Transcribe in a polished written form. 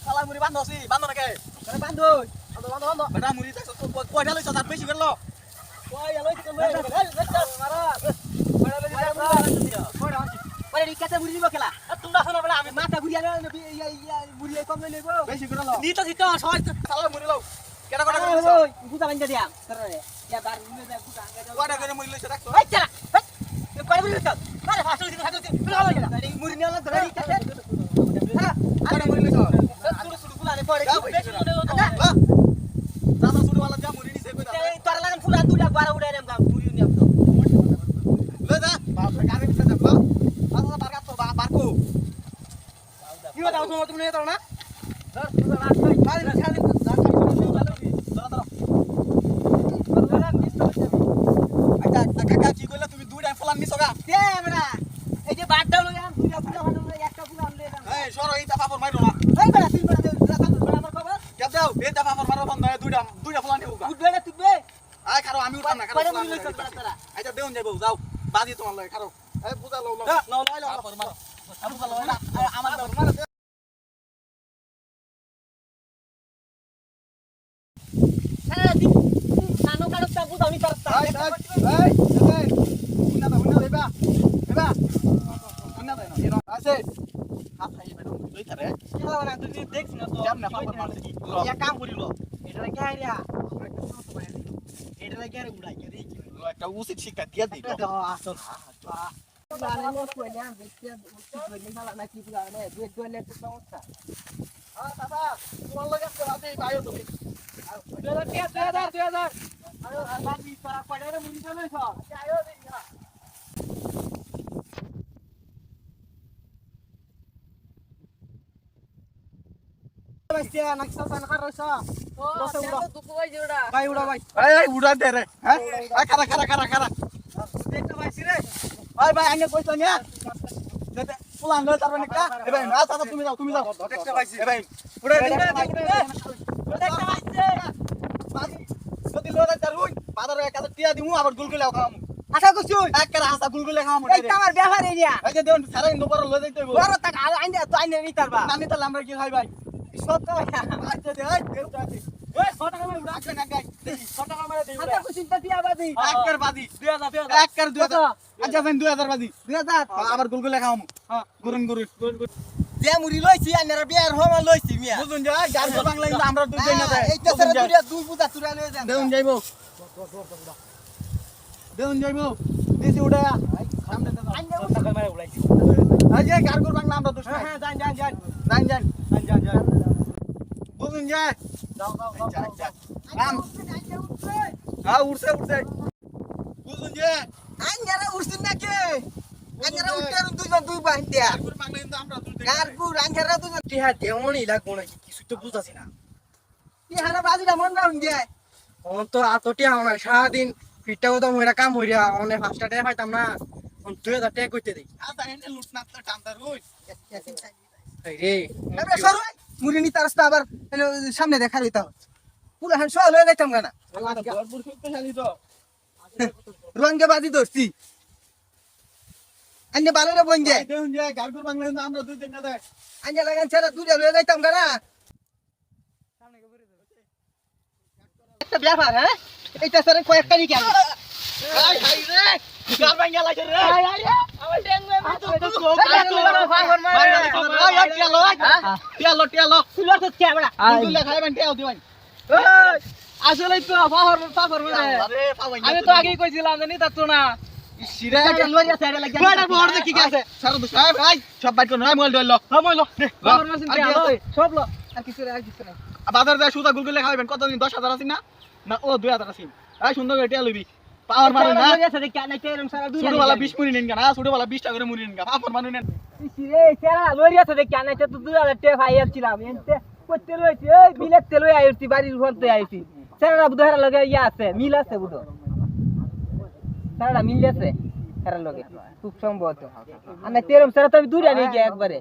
শালা মুড়ি বান্ধছি বান্ধ নাকি আরে বান্ধ বান্ধ বান্ধ বেটা মুড়ি দেখছ কয়টা লইছ তার বেশি করলো কই লইছ কই মারা পরে রিকাতে মুড়ি দিব খেলা তোমরা শোনো বলে আমি মাথা ঘুরিয়া মুড়ি কম লইব বেশি করলো নি তো দিত সবাই শালা মুড়ি লও কেডা কটা করে ওই গুতা বান্ধা দিয়া করে ইয়া বার মুড়ি দে গুতা আঙ্গা কয়টা করে মুড়ি লইছ দেখছো এই চলা কয় মুড়ি লইছ আরে ফাস্ট লইছ ফাস্ট লইছ মুড়ি নিয়া ধরে রিকাতে আরে মুড়ি লইছ সুড়ু সুড়ু ফুলানে পড়ে বেশি করে দাদা সুড়ু वाला যা মুড়ি নিছে কইতা এই তোর লাগন ফুলা দুলা বারা উড়াই দেম মুড়ি নিয়া তো লে যা বাপ কারে বিছা যাব দাদা বারকা তো বারকো কি দাও তুমি নিয়ে দাও না ধর তুই রাত কই মারি না ছাড়ি যা কাজ করে নিও দাদা আচ্ছা কাকা কি কইলা তুমি দুইটা ফুলান নিছো গা তে বেটা এই যে বাদ দাও লইয়া দুইটা ফুলা ভালো একটা ফুলা আনলে এই সরো এই দাফা পর মাইরো না এই বেটা তিন বেটা আমার খবর কে দাও এই দাফা পর মারো বন্ধ দুইটা ফুলা নিও গা উঠবে না তুই আয় খারো আমি উঠাম না খারো আচ্ছা দেউন যাইবো যাও বাজি তোমার লয় খারো এই বুঝা লও লও নাও লও লও পর মারো আবু লও আমার মারো সারা দিন সানো কারো তা বুঝাওনি পারতা এই উন্না দেবা উন্না দেনা এনো আছে হাত খাইয়ে বেরো লই তারে কেলা না তুই দেখছ না তো কেমনে পাপড় মারছে কি ইয়া কাম করিলো এটা কি আইরিয়া এটা কি আরে উড়াই রে একটা উচিত শিক্ষা দিয়া দিই তো আসল জানে লো কইলা দেখতে উচিত বলে না কি বুঝা না দুই দুইলে তো সমস্যা দাদা তোমার লাগে আছে আইও তুমি 2000 আরে বাজি সারা পড়ারে মুড়ি চলেছ আইও দিনা বাসিয়া নকশা সান করছ ও তো কই জোড়া ভাই উড়া ভাই এই উড়া দে রে হ্যাঁ আ খারা দেখতে পাইছি রে ভাই ভাই আগে কইছ না দেখতে পুলান লয় তারপর একটা এ ভাই না দাদা তুমি যাও দেখতে পাইছি এ ভাই উড়া দেখতে পাইছে বাজি যদি লড়াই তারুই বাজারে 1000 টিয়া দিমু আবার গুলগুলা খাওয়ামু আশা করছি একবারে হাসা গুলগুলা খাওয়ামু এই আমার ব্যাপার এরিয়া এই যে দেন সারা ইন্দো বড় লই যাইতে বড় টাকা আইন্দা তো আইনে নি তারবা নানি তাহলে আমরা কি খাই ভাই সত ভাই আচ্ছা দে এই দেউ যাচ্ছে ওই 100 টাকা মারে উড়া না গাই 100 টাকা মারে দেই আচ্ছা কুছিন টিয়া বাজি একবার বাজি 2000 একবার 2000 আচ্ছা ফেন 2000 বাজি 2000 আবার গুলগুলা খাওয়ামু হ্যাঁ গুরুন যে মুড়ি লইছি আনার বিয়ার হমা লইছি মিয়া বুঝুন যা গার্গ বাংলা কিন্তু আমরা দুই দিন না এইটা সারা দুইটা দুই বুদা তুরা লই যান দেউন যাইবো দেশি উড়ায়া সামনে দাও টাকা মারে উড়াইছি আজ এই গার্গ বাংলা আমরা দুই হ্যাঁ যান বুঝুন যা যাও আম হ্যাঁ উড়ছে বুঝুন যা আঙ্গারা উড়ছিন নাকি আঙ্গারা উঠতার দুই বাহিতিয়া গার্গ বাংলা কিন্তু আমরা গার্গু রাঙ্গারা তো টিহা দেওনি লাগবো নাকি কিছু তো বুঝাছি না টিহারা বাজিটা মন রাউন যায় অন তো আতটি আমার সারা দিন ফিটাও তো মইরা কাম হইরা অনে 5টা টাকা পাইতাম না অন 2000 টাকা কইতে দেই আচ্ছা এনে লুট না তো টান্দার ওই এই রে আরে সরো মুড়ি নি তারস্তা আবার সামনে দেখা লইতা পুরো হ্যাঁ সল হয়ে যাইতাম গানা ভরপুর শক্তিশালী তো রঙ্গে বাজি ধরছি আন্নে বালরে বন যায় দেউন যায় গার্গুর বাংলা কিন্তু আমরা দুই দিন না দেখ আন্নে লাগান ছাড়া দুইটা লয়ে যাইতাম গানা সামনে কে ঘুরে যাবে একটা ব্যাপার হ্যাঁ এইটা স্যার কয়েকটা নি কেন হাই রে গার বাঙ্গা লাগে রে আয় আমার ট্যাং মে মাতো ফাগর মারে আয় টিয়ালো সুলার তো ক্যামেরা দুইলা খাইবেন টিয়াও দিবেন আসলে তো ফাগর মারে আরে আমি তো আগেই কইছিলাম জানি তা তো না সিরা লরিয়া সাইডে লাগি বড় বড় কি আছে সারা দুই ভাই সব বাইট করো মোবাইল ধরলো হ্যাঁ মোবাইল ফাগর মারছেন টিয়ালো সব লো আর কিছু না বাজার যায় সুদা গুলগুলে খাইবেন কতদিন 10000 আছে না ও 2000 আছে এই সুন্দর করে টিয়া লইবি পাওয়ার মারুন না লরিয়া সাইডে কেন কেরম সারা দুই ছোট वाला 20 মুড়ি নেন না ছোট वाला 20 টাকা করে মুড়ি নেন পাপড় মানুন নেন সিরে সারা লরিয়া সাইডে কেন তো 2000 টাকা ফাইয়ার ছিলাম এনতে কইতে লইছি এই বিলেত তেল লই আইছি বাড়ির ফোনতে আইছি সারা বুধহারা লগে ইয়া আছে মিল আছে বুধ সারা মিল আছে সারা লগে খুব সম্ভবত আর না তেরম সারা তো আমি দূরে নিয়ে গিয়ে একবারে